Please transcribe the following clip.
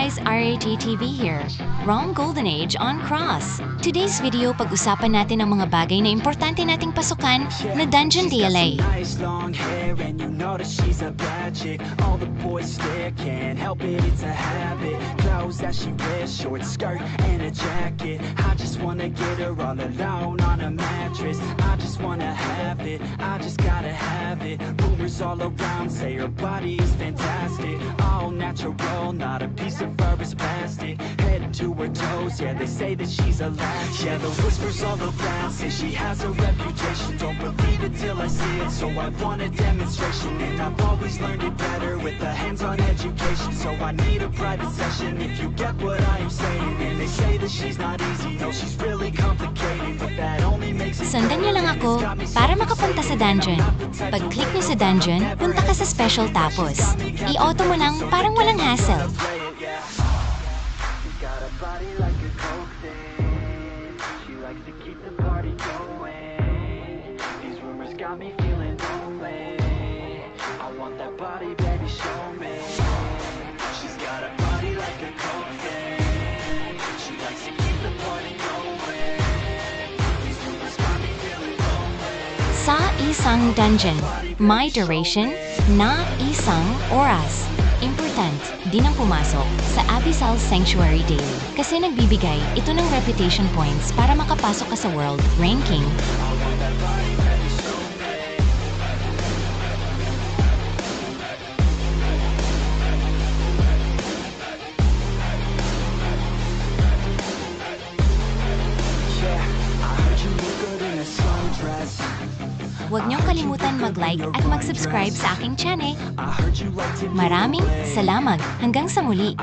guys, RATTV here. Wrong Golden Age on Cross. Today's video, pag-usapan natin ang mga bagay na importante nating pasukan na Dungeon DLA. Nice long hair and you know that she's a bad chick. All the boys stare, can't help it, it's a habit. Clothes that she wears, short skirt and a jacket. I just wanna get her all alone on a mattress. I just wanna have it, I just gotta have it. Rumors all around say her body is fantastic. All natural, not a piece of fur is plastic. Head to her toes, yeah, they say that she's a latch. Yeah, the whispers all around say she has a reputation. Don't believe it till I see it, so I want a demonstration. And I've always learned it better with a hands-on education. So I need a private session if you get what I am saying. And they say that she's not easy, no, she's really complicated. But that only makes it Sundan niyo lang ako para makapunta sa dungeon. Pag-click niyo sa dungeon, punta ka sa special tapos. I-auto mo lang parang walang hassle. Got a body like a coke thing. She likes to keep the party going. These rumors got me feeling lonely. I want that body, baby, show me. She's got a body like a coke thing. She likes to keep the party going. These rumors got me feeling lonely. Sa isang dungeon, may duration na isang oras. Important din ang pumasok sa Abyssal Sanctuary Daily kasi nagbibigay ito ng reputation points para makapasok ka sa world ranking. Huwag niyong kalimutan mag-like at mag-subscribe sa aking channel. Maraming salamat! Hanggang sa muli!